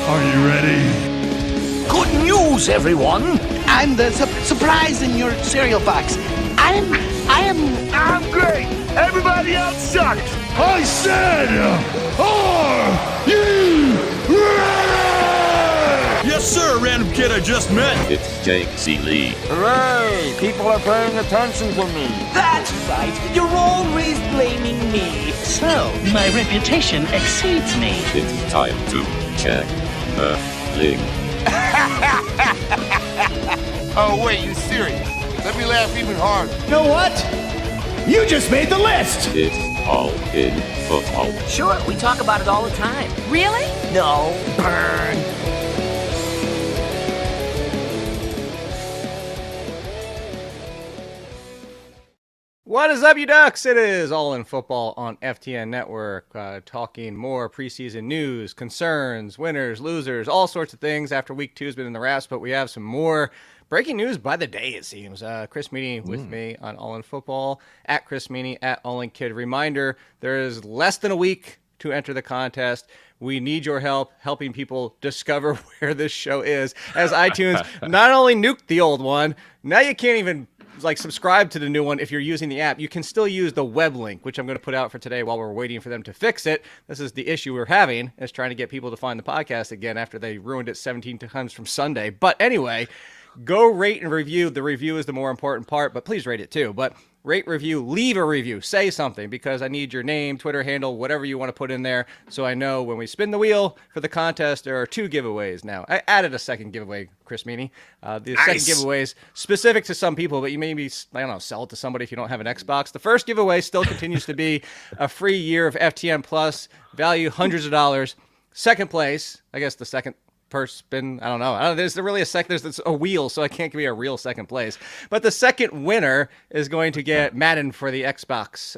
Are you ready? Good news, everyone! I'm the surprise in your cereal box. I'm great! Everybody else sucks! I said, are you ready? Yes, sir, random kid I just met. It's Ciely. Hooray! People are paying attention to me. That's right. You're always blaming me. So, my reputation exceeds me. It's time to check the link. Oh, wait, you serious? Let me laugh even harder. You know what? You just made the list! It's all in football. Sure, we talk about it all the time. Really? No. Burn. What is up, you ducks? It is All in Football on FTN Network, talking more preseason news, concerns, winners, losers, all sorts of things after week 2 has been in the wraps, but we have some more breaking news by the day, it seems. Chris Meaney with me on All in Football, at Chris Meaney, at All in Kid. Reminder, there is less than a week to enter the contest. We need your help helping people discover where this show is, as iTunes not only nuked the old one, now you can't even subscribe to the new one if you're using the app. You can still use the web link, which I'm going to put out for today while we're waiting for them to fix it. This is the issue we're having, is trying to get people to find the podcast again after they ruined it 17 times from Sunday. But anyway, go rate and review. The review is the more important part, but please rate it too. But rate, review, leave a review, say something, because I need your name, Twitter handle, whatever you want to put in there, so I know when we spin the wheel for the contest. There are 2 giveaways now. I added a second giveaway, Chris Meaney. The second giveaway is specific to some people, but you maybe, sell it to somebody if you don't have an Xbox. The first giveaway still continues to be a free year of FTN Plus, value hundreds of dollars. Second place, I guess the second per spin, I don't know. There's really there's a wheel, so I can't give you a real second place. But the second winner is going to get Madden for the Xbox.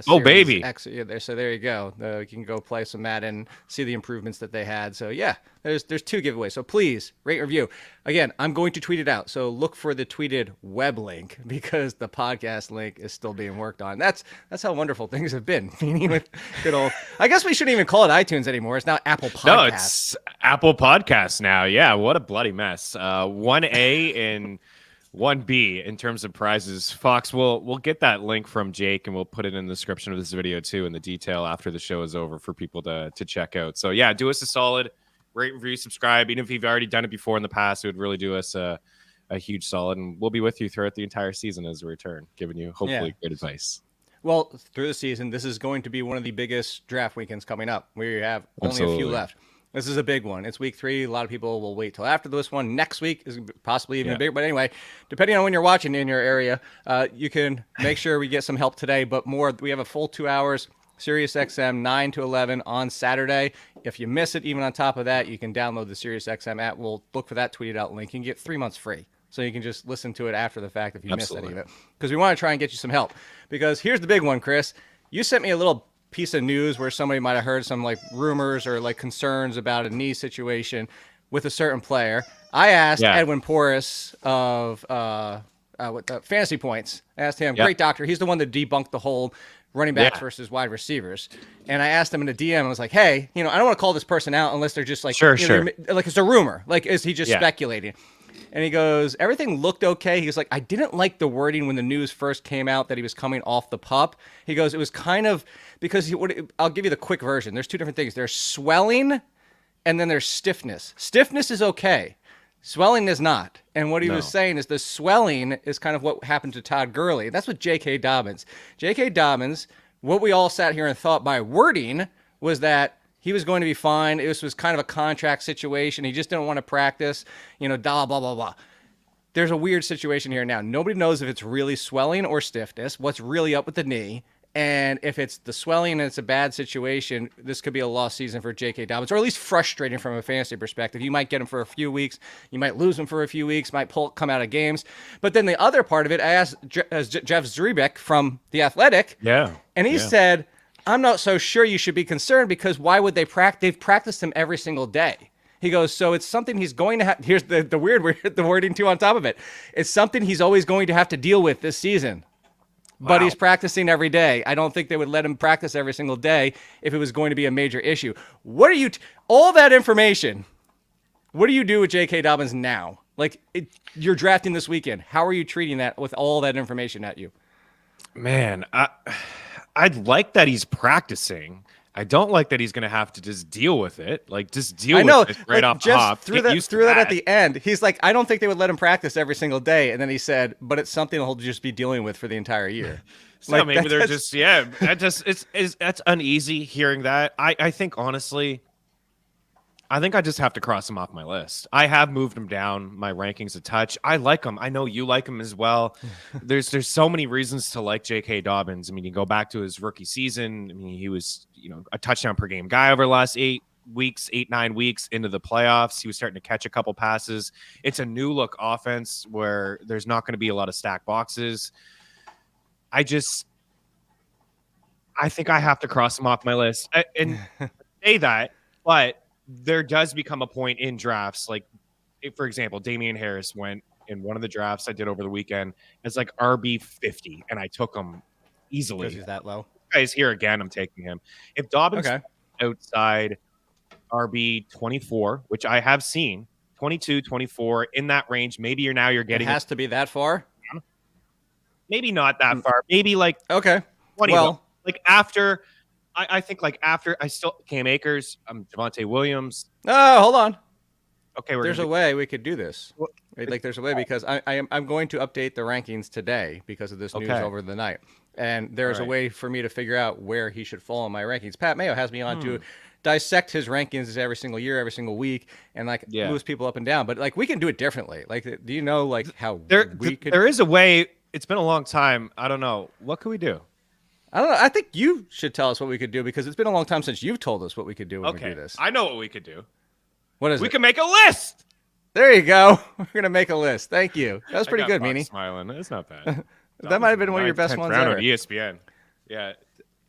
Oh, baby. X, so there you go. You can go play some Madden, see the improvements that they had. So yeah, there's 2 giveaways. So please rate, review. Again, I'm going to tweet it out. So look for the tweeted web link, because the podcast link is still being worked on. That's how wonderful things have been. With good old, I guess we shouldn't even call it iTunes anymore. It's now Apple Podcasts. No, it's Apple Podcasts now. Yeah, what a bloody mess. 1A and 1B in terms of prizes. Fox, we'll get that link from Jake, and we'll put it in the description of this video too, in the detail after the show is over, for people to check out. So yeah, do us a solid. Rate, review, subscribe. Even if you've already done it before in the past, it would really do us a huge solid. And we'll be with you throughout the entire season as a return, giving you hopefully good advice. Well, through the season, this is going to be one of the biggest draft weekends coming up. We have only a few left. This is a big one. It's week 3. A lot of people will wait till after this one. Next week is possibly even bigger. But anyway, depending on when you're watching in your area, you can make sure we get some help today. But more, we have a full 2 hours. SiriusXM 9 to 11 on Saturday. If you miss it, even on top of that, you can download the SiriusXM app. We'll look for that tweeted out link. You can get 3 months free. So you can just listen to it after the fact if you miss any of it. Because we want to try and get you some help. Because here's the big one, Chris. You sent me a little piece of news where somebody might have heard some rumors or concerns about a knee situation with a certain player. I asked Edwin Porras of Fantasy Points. I asked him, great doctor. He's the one that debunked the whole running backs versus wide receivers. And I asked him in a DM, I was like, hey, I don't want to call this person out unless they're just sure. It's a rumor. Is he just speculating? And he goes, everything looked okay. He was like, I didn't like the wording when the news first came out that he was coming off the pup. He goes, it was kind of, because I'll give you the quick version. There's 2 different things. There's swelling and then there's stiffness. Stiffness is okay. Swelling is not. And what he was saying is the swelling is kind of what happened to Todd Gurley. That's what J.K. Dobbins. J.K. Dobbins, what we all sat here and thought by wording was that he was going to be fine. This was kind of a contract situation. He just didn't want to practice, blah, blah, blah, blah. There's a weird situation here now. Nobody knows if it's really swelling or stiffness, what's really up with the knee. And if it's the swelling and it's a bad situation, this could be a lost season for J.K. Dobbins, or at least frustrating from a fantasy perspective. You might get him for a few weeks. You might lose him for a few weeks, might come out of games. But then the other part of it, I asked Jeff Zrebiec from The Athletic. Yeah. And he said, I'm not so sure you should be concerned, because why would they practice? They've practiced him every single day. He goes, so it's something he's going to have. Here's the wording too on top of it. It's something he's always going to have to deal with this season. But he's practicing every day. I don't think they would let him practice every single day if it was going to be a major issue. What are you... all that information What do you do with J.K. Dobbins now? Like, you're drafting this weekend. How are you treating that with all that information at you? Man, I'd like that he's practicing. I don't like that he's going to have to just deal with it. Like, just deal with it right off the hop. Threw that at the end. He's like, I don't think they would let him practice every single day. And then he said, but it's something he'll just be dealing with for the entire year. So like, maybe they're just, that's uneasy hearing that. I think, honestly, I think I just have to cross him off my list. I have moved him down my rankings a touch. I like him. I know you like him as well. There's so many reasons to like J.K. Dobbins. I mean, you go back to his rookie season. I mean, he was, a touchdown per game guy over the last 9 weeks into the playoffs. He was starting to catch a couple passes. It's a new look offense where there's not going to be a lot of stack boxes. I think I have to cross him off my list and say that, but there does become a point in drafts, like, for example, Dameon Harris went in one of the drafts I did over the weekend as like RB 50, and I took him easily. Because he's that low. Guys, here again, I'm taking him. If Dobbins outside RB 24, which I have seen, 22, 24, in that range, maybe you're getting. It has to be that far? Maybe not that far. Maybe like 20. Well, like after. I think like after I still Cam Akers, Javonte Williams. Oh, hold on. Okay, there's a way we could do this. Like there's a way because I'm going to update the rankings today because of this news over the night, and there's a way for me to figure out where he should fall in my rankings. Pat Mayo has me on to dissect his rankings every single year, every single week, and like moves people up and down. But like we can do it differently. Like, do you know like how we could? There is a way. It's been a long time. I don't know. What could we do? I don't know. I think you should tell us what we could do because it's been a long time since you've told us what we could do when we do this. I know what we could do. What is it? We can make a list. There you go. We're going to make a list. Thank you. That was pretty good, Meaney. Smiling. It's not bad. That might have been one of your best ones ever. On ESPN. Yeah.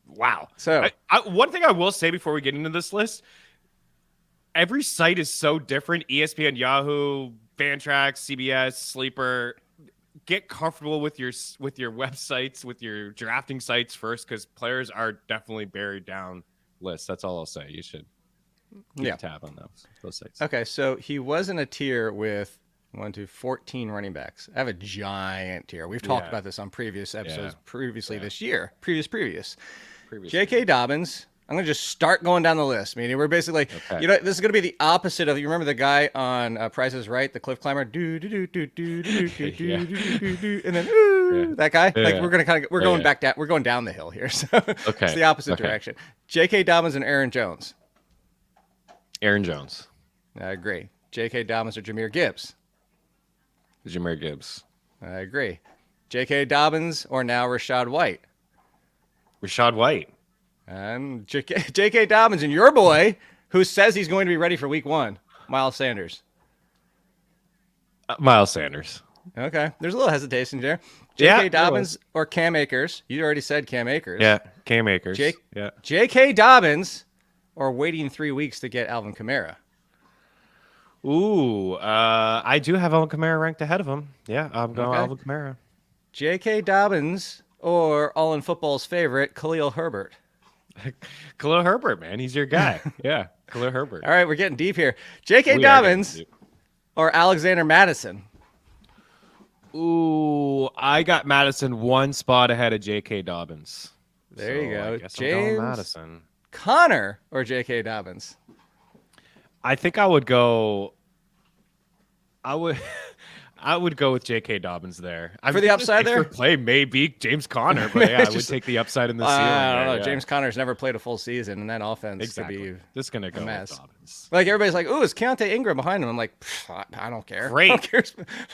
Wow. So one thing I will say before we get into this list, every site is so different. ESPN, Yahoo, Fantrax, CBS, Sleeper. Get comfortable with your websites, with your drafting sites first, because players are definitely buried down lists. That's all I'll say. You should keep a tab on those sites. Okay, so he was in a tier with 14 running backs. I have a giant tier. We've talked about this on previous episodes previously this year. Previous. J.K. Dobbins. I'm going to just start going down the list. Meaning we're basically, this is going to be the opposite of, you remember the guy on Price is Right, the cliff climber, and then that guy. Like we're going to we're going back down. We're going down the hill here. So it's the opposite direction. J.K. Dobbins and Aaron Jones. Aaron Jones. I agree. J.K. Dobbins or Jahmyr Gibbs. Jahmyr Gibbs. I agree. J.K. Dobbins or now Rachaad White. Rachaad White. And J.K. Dobbins and your boy, who says he's going to be ready for week 1, Miles Sanders. Miles Sanders. Okay. There's a little hesitation there. J.K. Dobbins or Cam Akers. You already said Cam Akers. Yeah, Cam Akers. J.K. Dobbins or waiting 3 weeks to get Alvin Kamara. Ooh, I do have Alvin Kamara ranked ahead of him. Yeah, I'm going Alvin Kamara. J.K. Dobbins or All in Football's favorite, Khalil Herbert. Khalil Herbert, man. He's your guy. Yeah, Khalil Herbert. All right, we're getting deep here. J.K. Dobbins or Alexander Madison. Ooh, I got Madison one spot ahead of J.K. Dobbins. There you go. James Madison. Connor or J.K. Dobbins? I think I would go with J.K. Dobbins there. For the upside there? Play may be James Conner, but I would take the upside in the ceiling. I don't know. Yeah. James Conner's never played a full season, and that offense to be just going to go mess. with Dobbins. Like, everybody's like, ooh, is Keontae Ingram behind him? I'm like, I don't care. Great. I don't care.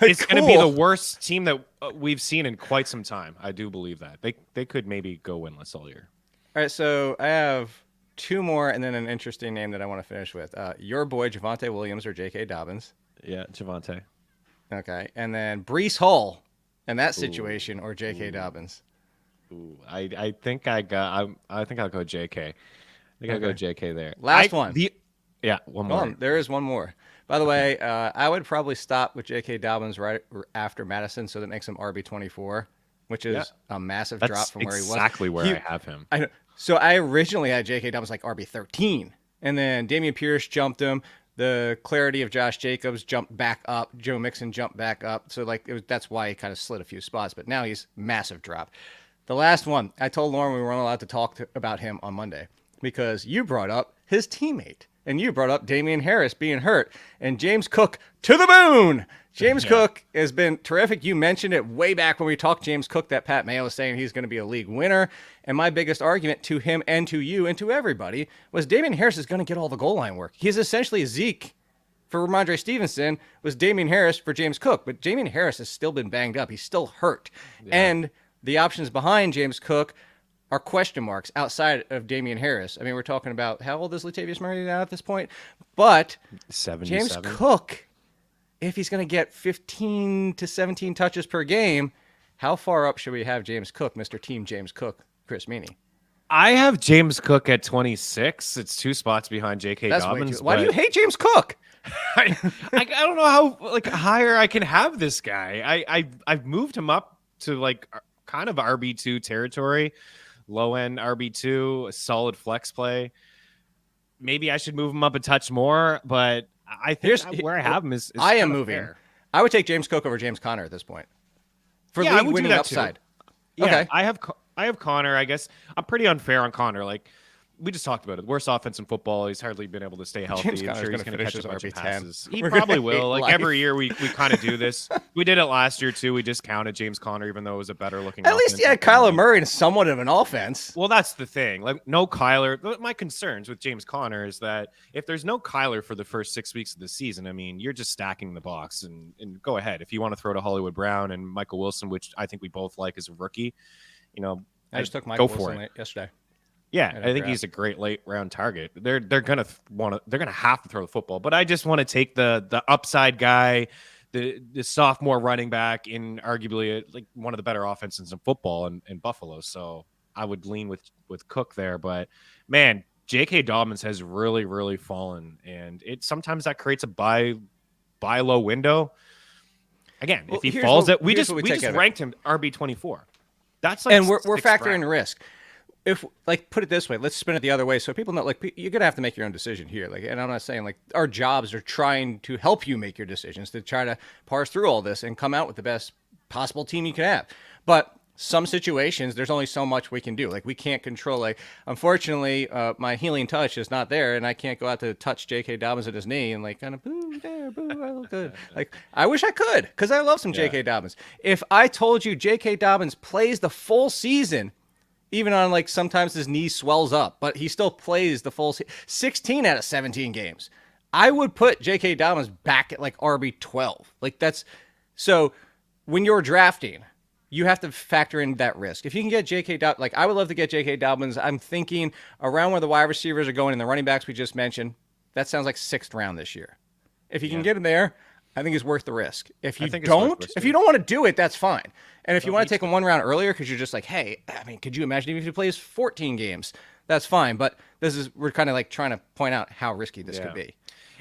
It's going to be the worst team that we've seen in quite some time. I do believe that. They could maybe go winless all year. All right, so I have 2 more and then an interesting name that I want to finish with. Your boy, Javonte Williams or J.K. Dobbins. Yeah, Javonte. Okay, and then Breece Hall in that situation or J.K. Dobbins. Ooh, I think I think I'll go J.K. I think I'll go J.K. there. Last one. One more. There is one more. By the way, I would probably stop with J.K. Dobbins right after Madison, so that makes him RB24, which is a massive drop from where he was. Exactly where I have him. I know. So I originally had J.K. Dobbins like RB13, and then Dameon Pierce jumped him. The clarity of Josh Jacobs jumped back up. Joe Mixon jumped back up. So that's why he kind of slid a few spots. But now he's massive drop. The last one, I told Lauren we weren't allowed to talk about him on Monday because you brought up his teammate. And you brought up Dameon Harris being hurt. And James Cook to the moon. James Cook has been terrific. You mentioned it way back when we talked James Cook that Pat Mayo was saying he's going to be a league winner. And my biggest argument to him and to you and to everybody was Dameon Harris is going to get all the goal line work. He's essentially Zeke for Ramondre Stevenson was Dameon Harris for James Cook. But Dameon Harris has still been banged up. He's still hurt. Yeah. And the options behind James Cook are question marks outside of Dameon Harris. I mean, we're talking about how old is Latavius Murray now at this point? But 77. James Cook, if he's going to get 15 to 17 touches per game, how far up should we have James Cook, Mr. Team James Cook, Chris Meaney? I have James Cook at 26. It's 2 spots behind J.K. Dobbins. Why do you hate James Cook? I don't know how higher I can have this guy. I've moved him up to kind of RB2 territory. Low end RB2, a solid flex play. Maybe I should move him up a touch more, but I think where I have him is I am moving. Fair. I would take James Cook over James Conner at this point. For league winning upside. Yeah, okay. I have Conner. I guess I'm pretty unfair on Conner. We just talked about it. Worst offense in football. He's hardly been able to stay healthy. I'm sure he's going to catch a bunch of passes. He We're probably will. Every year we kind of do this. We did it last year too. We discounted James Conner even though it was a better looking At least he had Kyler Murray and somewhat of an offense. Well, that's the thing. No Kyler. My concerns with James Conner is that if there's no Kyler for the first 6 weeks of the season, I mean, you're just stacking the box and go ahead. If you want to throw to Hollywood Brown and Michael Wilson, which I think we both like as a rookie, I just took Michael Wilson yesterday. Yeah, I think he's a great late round target. They're gonna have to throw the football, but I just want to take the upside guy, the sophomore running back in arguably one of the better offenses in football in Buffalo. So I would lean with Cook there, but man, J.K. Dobbins has really fallen, and sometimes that creates a buy low window. Again, if he falls, we just ranked him RB24. That's and we're factoring risk. If put it this way, let's spin it the other way so people know you're gonna have to make your own decision here. And I'm not saying our jobs are trying to help you make your decisions to try to parse through all this and come out with the best possible team you can have. But some situations, there's only so much we can do. We can't control. Unfortunately, my healing touch is not there, and I can't go out to touch J.K. Dobbins at his knee and kind of boo there, boo, I look good. I wish I could because I love some J.K. Dobbins. If I told you J.K. Dobbins plays the full season. Even on sometimes his knee swells up, but he still plays the full 16 out of 17 games. I would put J.K. Dobbins back at RB12. That's so when you're drafting, you have to factor in that risk. If you can get J.K. Dobbins, I would love to get J.K. Dobbins. I'm thinking around where the wide receivers are going and the running backs we just mentioned. That sounds like 6th round this year. If you can get him there, I think it's worth the risk. If you don't want to do it, that's fine. And if you want to take him 1 round earlier because you're just hey, I mean, could you imagine if he plays 14 games? That's fine. But we're kind of trying to point out how risky this could be.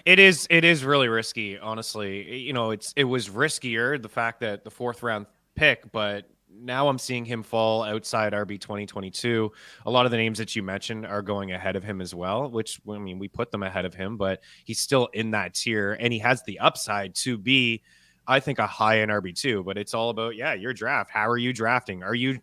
It is really risky, honestly. It was riskier, the fact that the 4th round pick, but now I'm seeing him fall outside RB 2022. A lot of the names that you mentioned are going ahead of him as well, which, I mean, we put them ahead of him, but he's still in that tier, and he has the upside to be, I think, a high-end RB2, but it's all about, your draft. How are you drafting? Are you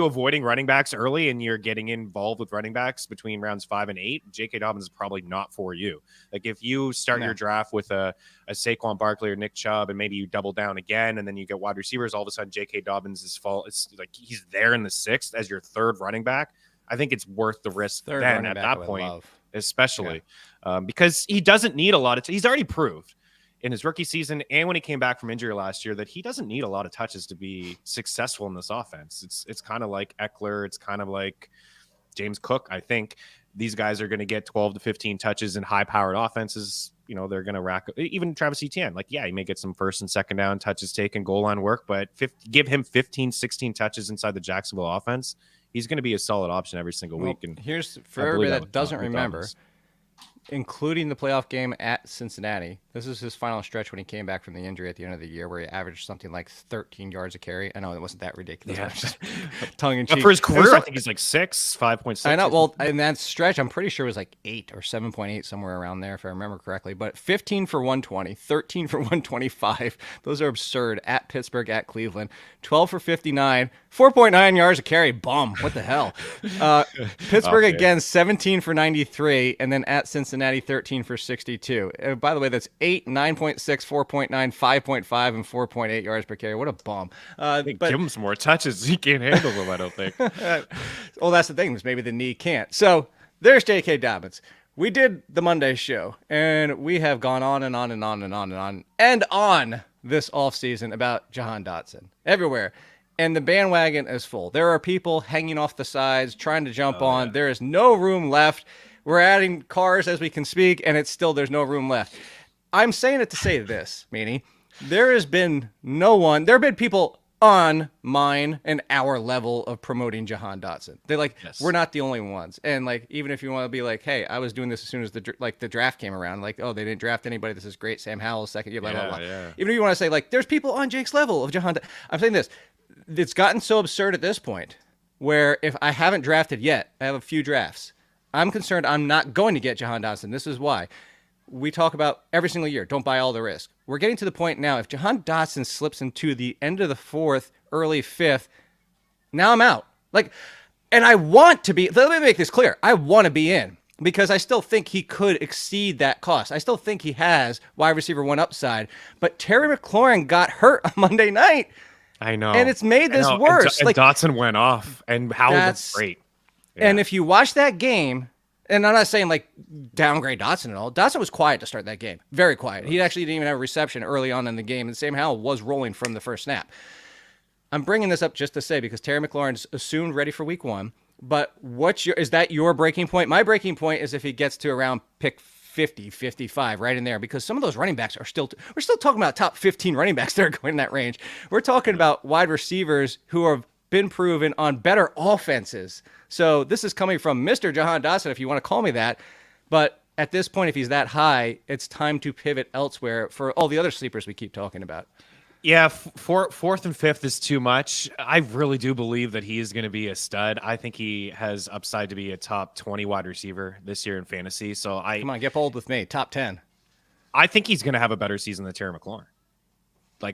avoiding running backs early and you're getting involved with running backs between rounds 5 and 8? J.K. Dobbins is probably not for you. If you start your draft with a Saquon Barkley or Nick Chubb and maybe you double down again and then you get wide receivers, all of a sudden J.K. Dobbins is it's he's there in the 6th as your 3rd running back. I think it's worth the risk then at that point, especially because he doesn't need a lot of he's already proved in his rookie season and when he came back from injury last year that he doesn't need a lot of touches to be successful in this offense. It's kind of like Eckler. It's kind of like James Cook. I think these guys are going to get 12 to 15 touches in high-powered offenses. They're going to rack up. Even Travis Etienne. He may get some 1st and 2nd down touches taken, goal line work, but give him 15, 16 touches inside the Jacksonville offense. He's going to be a solid option every single week. And here's for everybody that doesn't remember, including the playoff game at Cincinnati. This is his final stretch when he came back from the injury at the end of the year, where he averaged something like 13 yards a carry. I know it wasn't that ridiculous. Yeah. Just tongue in cheek. But for his career, I think he's like 5.6. I know. Well, in that stretch, I'm pretty sure it was like 8 or 7.8, somewhere around there, if I remember correctly. But 15 for 120, 13 for 125. Those are absurd. At Pittsburgh, at Cleveland. 12 for 59, 4.9 yards a carry. Bum. What the hell? Pittsburgh again, 17 for 93, and then at Cincinnati, 13 for 62. By the way, that's 8, 9.6, 4.9, 5.5, and 4.8 yards per carry. What a bum. But give him some more touches. He can't handle them, I don't think. Well, that's the thing. Is maybe the knee can't. So there's J.K. Dobbins. We did the Monday show, and we have gone on and on and on and on and on and on this offseason about Jahan Dotson everywhere. And the bandwagon is full. There are people hanging off the sides, trying to jump on. Yeah. There is no room left. We're adding cars as we can speak, and there's no room left. I'm saying it to say this, Meaney. There have been people on mine and our level of promoting Jahan Dotson. They're like, we're not the only ones. And like, even if you want to be like, hey, I was doing this as soon as the draft came around, like, oh, they didn't draft anybody. This is great. Sam Howell's second year, blah, blah, blah. Yeah. Even if you want to say like, there's people on Jake's level of Jahan. I'm saying this. It's gotten so absurd at this point where if I haven't drafted yet, I have a few drafts. I'm concerned I'm not going to get Jahan Dotson. This is why. We talk about every single year, don't buy all the risk. We're getting to the point now, if Jahan Dotson slips into the end of the 4th, early 5th, now I'm out. And I want to be, let me make this clear. I want to be in because I still think he could exceed that cost. I still think he has wide receiver 1 upside, but Terry McLaurin got hurt on Monday night. I know. And it's made this worse. And Dotson went off, and Howell was great. Yeah. And if you watch that game, and I'm not saying downgrade Dotson at all. Dotson was quiet to start that game. Very quiet. He actually didn't even have a reception early on in the game, and Sam Howell was rolling from the first snap. I'm bringing this up just to say because Terry McLaurin's assumed ready for week 1, but is that your breaking point? My breaking point is if he gets to around pick 50, 55, right in there, because some of those running backs we're still talking about top 15 running backs that are going in that range. We're talking about wide receivers who have been proven on better offenses. So this is coming from Mr. Jahan Dotson, if you want to call me that. But at this point, if he's that high, it's time to pivot elsewhere for all the other sleepers we keep talking about. Yeah, 4th and 5th is too much. I really do believe that he is going to be a stud. I think he has upside to be a top 20 wide receiver this year in fantasy. So come on, get bold with me. Top 10. I think he's going to have a better season than Terry McLaurin.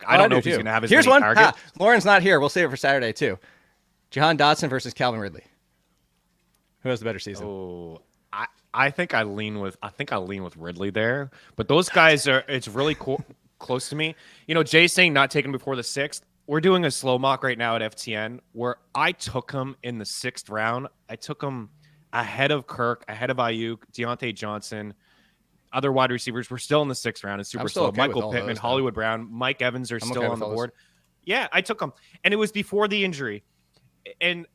I don't know if he's going to have his Here's one. targets. Lauren's not here. We'll save it for Saturday too. Jahan Dotson versus Calvin Ridley. Who has the better season? Oh, I think I lean with Ridley there. But those guys it's really close to me. Jay's saying not taking before the 6th. We're doing a slow mock right now at FTN where I took him in the 6th round. I took him ahead of Kirk, ahead of Ayuk, Deontay Johnson. Other wide receivers were still in the 6th round. It's super slow. Okay Michael Pittman, Hollywood Brown, Mike Evans are still on the board. Yeah, I took him. And it was before the injury. And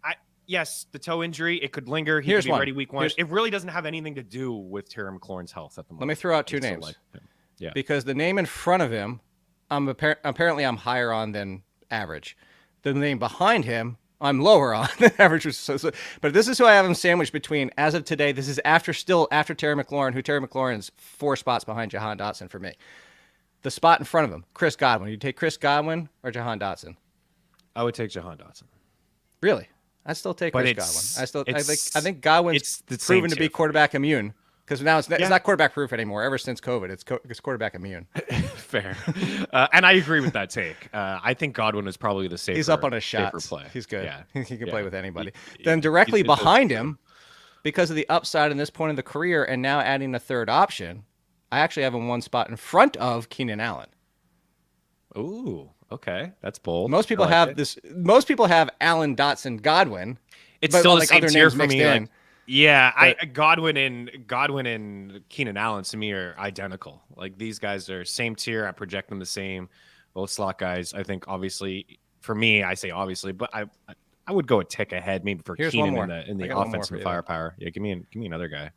yes, the toe injury, it could linger. He could be ready week 1. It really doesn't have anything to do with Terry McLaurin's health at the moment. Let me throw out 2 names. Yeah. Because the name in front of him, apparently I'm higher on than average. The name behind him, I'm lower on than average. But this is who I have him sandwiched between as of today. This is after Terry McLaurin, who Terry McLaurin's 4 spots behind Jahan Dotson for me. The spot in front of him, Chris Godwin. You take Chris Godwin or Jahan Dotson? I would take Jahan Dotson. Really? I'd still take Chris Godwin. I think Godwin's proven to be quarterback immune. Because now it's not quarterback proof anymore. Ever since COVID, it's quarterback immune. Fair. And I agree with that take. I think Godwin is probably the safer. He's up on his shots. Play. He's good. Yeah. He can play with anybody. Then directly behind him, because of the upside in this point in the career and now adding a 3rd option, I actually have him 1 spot in front of Keenan Allen. Ooh, okay. That's bold. Most people have this. Most people have Allen, Dotson, Godwin. It's still the same tier for me. Yeah, Godwin and Keenan Allen to me are identical. These guys are same tier. I project them the same. Both slot guys. I think obviously for me, I say obviously, but I would go a tick ahead maybe for Keenan in the offensive firepower. Yeah, give me another guy.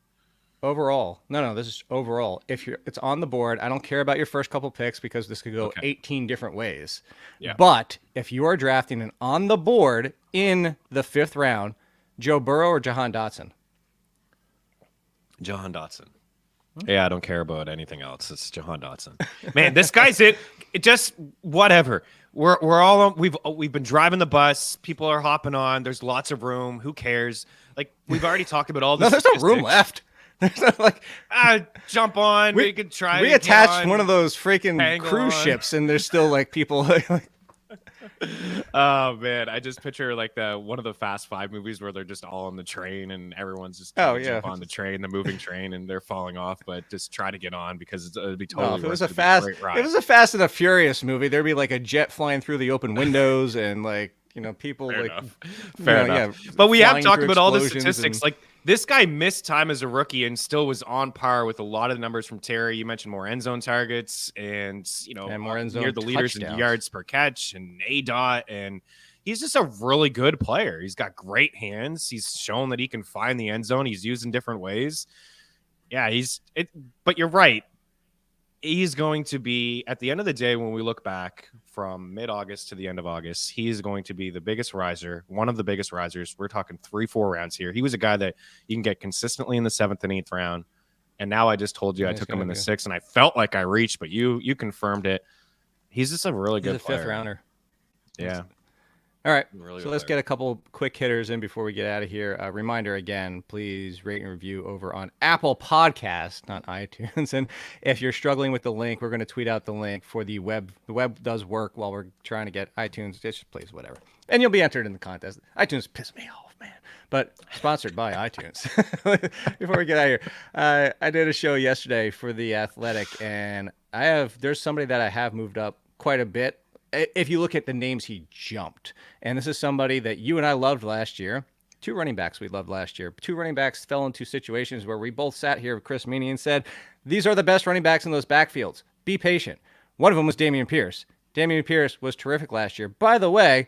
Overall, no, this is overall. If it's on the board, I don't care about your first couple picks because this could go 18 different ways. Yeah. But if you are drafting an on the board in the 5th round, Joe Burrow or Jahan Dotson? Jahan Dotson. Yeah, I don't care about anything else. It's Jahan Dotson. Man, this guy's it just whatever. We're all on, we've been driving the bus. People are hopping on. There's lots of room. Who cares? Like we've already talked about all this. No, there's no room left. There's no, like jump on. We could try. We attached one of those freaking cruise ships, and there's still like people. Like, oh man, I just picture like one of the Fast 5 movies where they're just all on the train and everyone's just jump on the train, the moving train, and they're falling off, but just try to get on because it'd be totally. If it was a Fast and a Furious movie, there'd be like a jet flying through the open windows and like people Fair enough. Yeah, but we have talked about all the statistics. Like this guy missed time as a rookie and still was on par with a lot of the numbers from Terry. You mentioned more end zone targets and more end zone near the leaders in yards per catch and ADOT, and he's just a really good player. He's got great hands. He's shown that he can find the end zone. He's used in different ways. Yeah, but you're right. He's going to be, at the end of the day, when we look back from mid-August to the end of August, he's going to be the biggest riser, one of the biggest risers. We're talking 3-4 rounds here. He was a guy that you can get consistently in the 7th and 8th round. And now I just told you I took him in the 6th, and I felt like I reached, but you confirmed it. He's just a really good player. 5th rounder. Yeah. All right, so let's get a couple quick hitters in before we get out of here. Reminder again, please rate and review over on Apple Podcasts, not iTunes. And if you're struggling with the link, we're going to tweet out the link for the web. The web does work while we're trying to get iTunes. Just please, whatever. And you'll be entered in the contest. iTunes pissed me off, man. But sponsored by iTunes. Before we get out of here, I did a show yesterday for The Athletic, and there's somebody that I have moved up quite a bit. If you look at the names, he jumped. And this is somebody that you and I loved last year. 2 running backs we loved last year. 2 running backs fell into situations where we both sat here with Chris Meaney and said, these are the best running backs in those backfields. Be patient. One of them was Dameon Pierce. Dameon Pierce was terrific last year. By the way,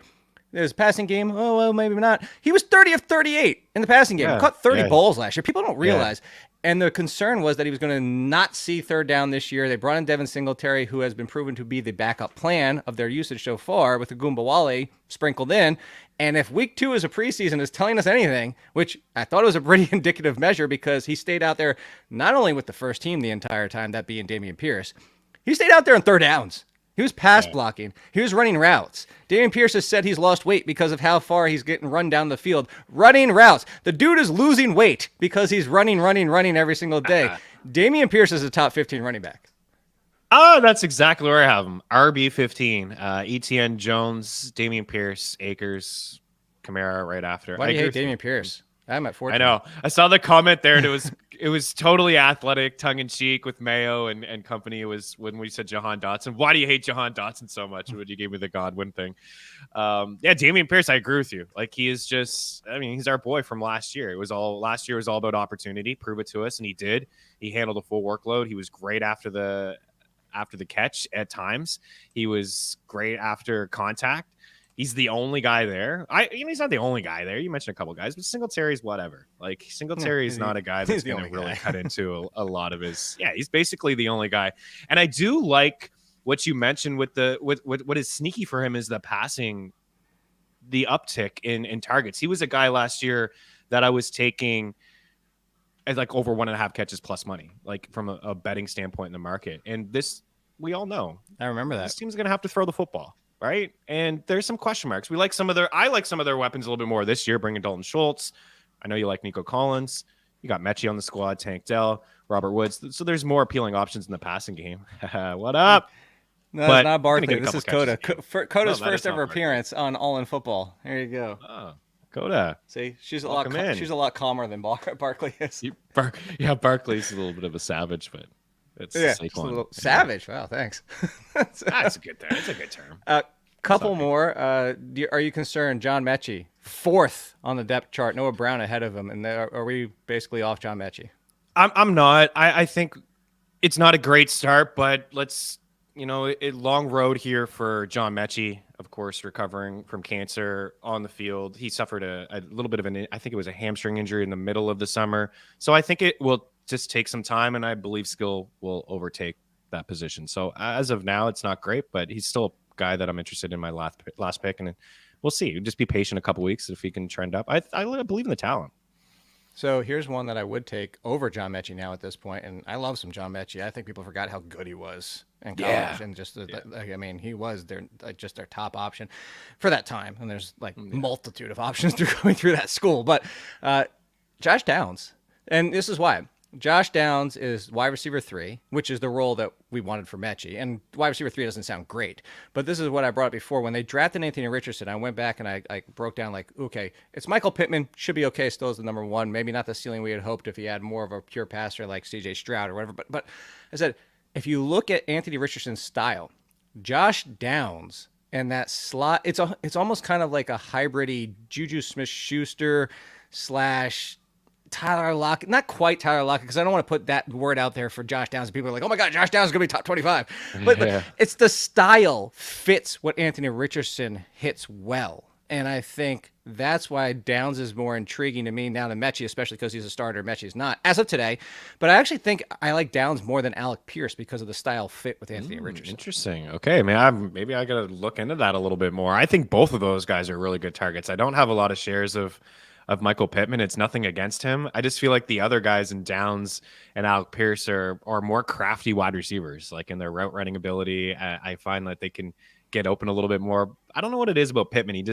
his passing game, maybe not. He was 30 of 38 in the passing game. He caught 30 balls last year. People don't realize. And the concern was that he was going to not see third down this year. They brought in Devin Singletary, who has been proven to be the backup plan of their usage so far, with the Goombawale sprinkled in. And if week 2 is a preseason is telling us anything, which I thought it was a pretty indicative measure because he stayed out there not only with the first team the entire time, that being Dameon Pierce, he stayed out there on third downs. He was pass blocking. He was running routes. Dameon Pierce has said he's lost weight because of how far he's getting run down the field. Running routes. The dude is losing weight because he's running every single day. Dameon Pierce is a top 15 running back. Oh, that's exactly where I have him. RB 15. ETN, Jones, Dameon Pierce, Akers, Kamara right after. Why do you hate Dameon Pierce? I'm at 14. I know. I saw the comment there, and it was totally athletic, tongue in cheek with Mayo and company. It was when we said Jahan Dotson. Why do you hate Jahan Dotson so much? When you gave me the Godwin thing. Dameon Pierce, I agree with you. Like he is just, he's our boy from last year. Last year was all about opportunity. Prove it to us, and he did. He handled a full workload. He was great after the catch at times. He was great after contact. He's the only guy there. He's not the only guy there. You mentioned a couple guys, but Singletary's whatever. Like Singletary is not a guy that's going to really cut into a lot of his. Yeah, he's basically the only guy. And I do like what you mentioned with what is sneaky for him is the passing, the uptick in targets. He was a guy last year that I was taking as like over 1.5 catches plus money, like from a betting standpoint in the market. And this, we all know. I remember that this team's going to have to throw the football. Right. And there's some question marks. I like some of their weapons a little bit more this year, bringing Dalton Schultz. I know you like Nico Collins. You got Mechie on the squad, Tank Dell, Robert Woods. So there's more appealing options in the passing game. What up? No, it's not Barkley. This is Coda. Coda's first ever appearance on All in Football. There you go. Oh, Coda. See, she's a lot calmer than Barkley is. Barkley's a little bit of a savage, but it's just a little savage. Wow, thanks. That's a good term. It's a good term. Couple more. Are you concerned? John Mechie, 4th on the depth chart. Noah Brown ahead of him. And are we basically off John Mechie? I'm not. I think it's not a great start, but let's, a long road here for John Mechie, of course, recovering from cancer on the field. He suffered a little bit of I think it was a hamstring injury in the middle of the summer. So I think it will just take some time, and I believe skill will overtake that position. So as of now, it's not great, but he's still a guy that I'm interested in my last pick, and we'll see. Just be patient a couple weeks if he can trend up. I believe in the talent. So here's one that I would take over John Mechie now at this point, and I love some John Mechie. I think people forgot how good he was in college, and just I mean, he was just their top option for that time. And there's like multitude of options through going through that school, but Josh Downs, and this is why. Josh Downs is wide receiver 3, which is the role that we wanted for Mechie. And wide receiver 3 doesn't sound great, but this is what I brought up before. When they drafted Anthony Richardson, I went back and I broke down like, okay, it's Michael Pittman, should be okay still as the number 1. Maybe not the ceiling we had hoped if he had more of a pure passer like CJ Stroud or whatever. But I said, if you look at Anthony Richardson's style, Josh Downs and that slot, it's almost kind of like a hybrid-y Juju Smith-Schuster / Tyler Lockett, not quite Tyler Lockett, because I don't want to put that word out there for Josh Downs. People are like, oh my God, Josh Downs is going to be top 25. But it's the style fits what Anthony Richardson hits well. And I think that's why Downs is more intriguing to me now than Mechie, especially because he's a starter. Mechie's not, as of today. But I actually think I like Downs more than Alec Pierce because of the style fit with Anthony Richardson. Interesting. Okay, man, maybe I got to look into that a little bit more. I think both of those guys are really good targets. I don't have a lot of shares of Michael Pittman. It's nothing against him. I just feel like the other guys in Downs and Alec Pierce are more crafty wide receivers, like in their route running ability. I find that they can get open a little bit more. I don't know what it is about Pittman. He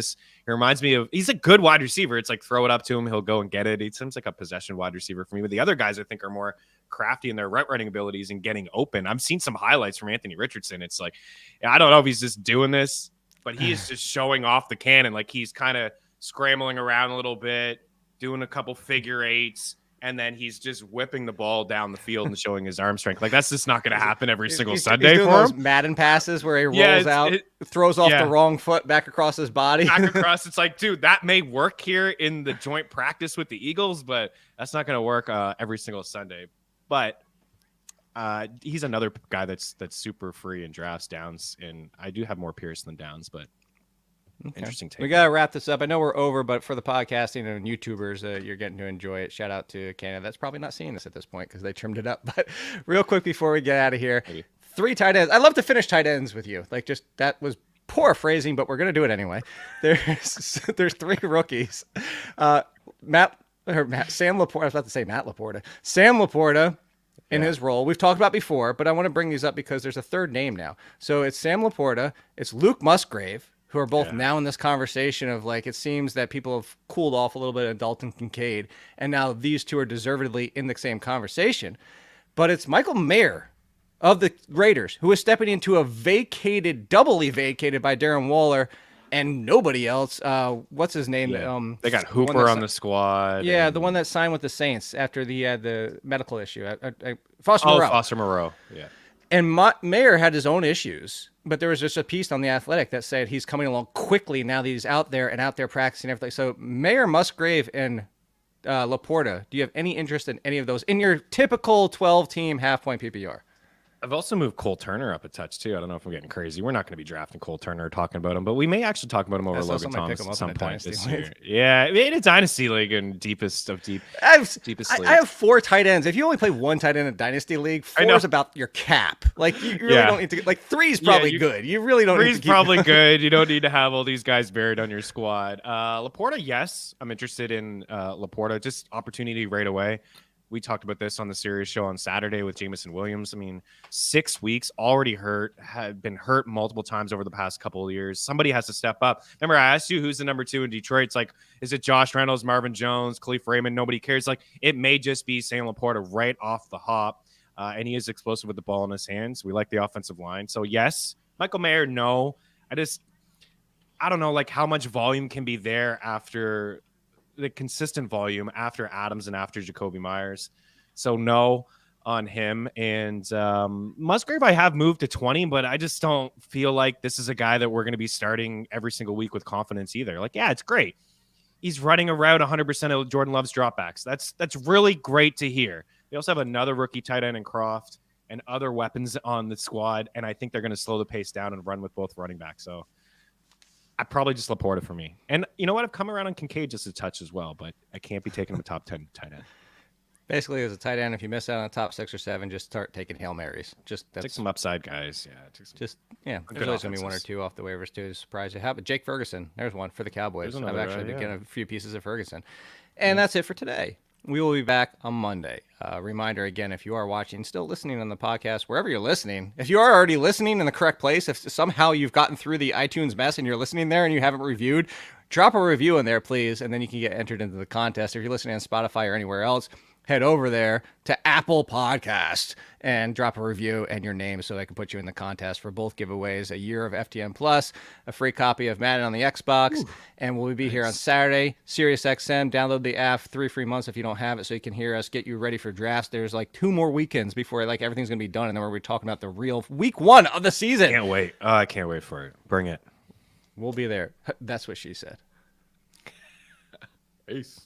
reminds me of, he's a good wide receiver. It's like throw it up to him, he'll go and get it. He seems like a possession wide receiver for me. But the other guys I think are more crafty in their route running abilities and getting open. I've seen some highlights from Anthony Richardson. It's like, I don't know if he's just doing this, but he is just showing off the cannon. Like he's kind of scrambling around a little bit, doing a couple figure eights, and then he's just whipping the ball down the field and showing his arm strength. Like that's just not going to happen every single Sunday he's doing for those him. Madden passes where he rolls out, throws off the wrong foot back across his body. Back across. It's like, dude, that may work here in the joint practice with the Eagles, but that's not going to work every single Sunday. But he's another guy that's super free in drafts. Downs, and I do have more Pierce than Downs, but interesting take. We got to wrap this up. I know we're over, but for the podcasting and YouTubers, you're getting to enjoy it. Shout out to Canada. That's probably not seeing this at this point because they trimmed it up. But real quick before we get out of here, 3 tight ends. I love to finish tight ends with you. Like just that was poor phrasing, but we're going to do it anyway. There's 3 rookies. Sam Laporta. I was about to say Matt Laporta. Sam Laporta in his role. We've talked about before, but I want to bring these up because there's a third name now. So it's Sam Laporta. It's Luke Musgrave, who are both now in this conversation of like, it seems that people have cooled off a little bit of Dalton Kincaid, and now these 2 are deservedly in the same conversation. But it's Michael Mayer of the Raiders, who is stepping into a doubly vacated by Darren Waller and nobody else. What's his name? They got Hooper on the squad. Yeah, the one that signed with the Saints after the medical issue. Foster Moreau. Foster Moreau, yeah. And Mayer had his own issues, but there was just a piece on The Athletic that said he's coming along quickly now that he's out there practicing everything. So Mayer, Musgrave, and Laporta, do you have any interest in any of those in your typical 12-team half-point PPR? I've also moved Cole Turner up a touch, too. I don't know if I'm getting crazy. We're not going to be drafting Cole Turner or talking about him, but we may actually talk about him over Logan Thomas at some point this year. Yeah, in a dynasty league and deepest of deep. Deepest league. I have 4 tight ends. If you only play 1 tight end in a dynasty league, 4 is about your cap. Like, you really don't need to – like, 3 is probably good. You really don't need to keep – 3 is probably good. You don't need to have all these guys buried on your squad. Laporta, yes. I'm interested in Laporta. Just opportunity right away. We talked about this on the series show on Saturday with Jamison Williams. I mean, 6 weeks, already hurt, had been hurt multiple times over the past couple of years. Somebody has to step up. Remember, I asked you who's the number 2 in Detroit. It's like, is it Josh Reynolds, Marvin Jones, Khalif Raymond? Nobody cares. Like, it may just be Sam Laporta right off the hop, and he is explosive with the ball in his hands. We like the offensive line. So, yes. Michael Mayer, no. I don't know, like, how much volume can be there after – the consistent volume after Adams and after Jacoby Myers. So no on him. And Musgrave, I have moved to 20, but I just don't feel like this is a guy that we're going to be starting every single week with confidence either. Like, yeah, it's great. He's running a route 100% of Jordan Love's dropbacks. That's really great to hear. They also have another rookie tight end in Croft and other weapons on the squad. And I think they're going to slow the pace down and run with both running backs. So I probably just Laporta for me. And you know what? I've come around on Kincaid just a touch as well, but I can't be taking him a top 10 tight end. Basically, as a tight end, if you miss out on the top 6 or 7, just start taking Hail Marys. Take some upside guys. There's always going to be 1 or 2 off the waivers too. Surprise you have. But Jake Ferguson, there's one for the Cowboys. I've actually been getting a few pieces of Ferguson. And that's it for today. We will be back on Monday. Reminder again, if you are watching, still listening on the podcast, wherever you're listening, if you are already listening in the correct place, if somehow you've gotten through the iTunes mess and you're listening there and you haven't reviewed, drop a review in there, please, and then you can get entered into the contest. If you're listening on Spotify or anywhere else, head over there to Apple Podcast and drop a review and your name so I can put you in the contest for both giveaways, a year of FTN Plus, a free copy of Madden on the Xbox, and we'll be here on Saturday, SiriusXM. Download the app, 3 free months if you don't have it, so you can hear us, get you ready for drafts. There's like 2 more weekends before like everything's going to be done, and then we're going to be talking about the real week 1 of the season. Can't wait. I can't wait for it. Bring it. We'll be there. That's what she said. Peace.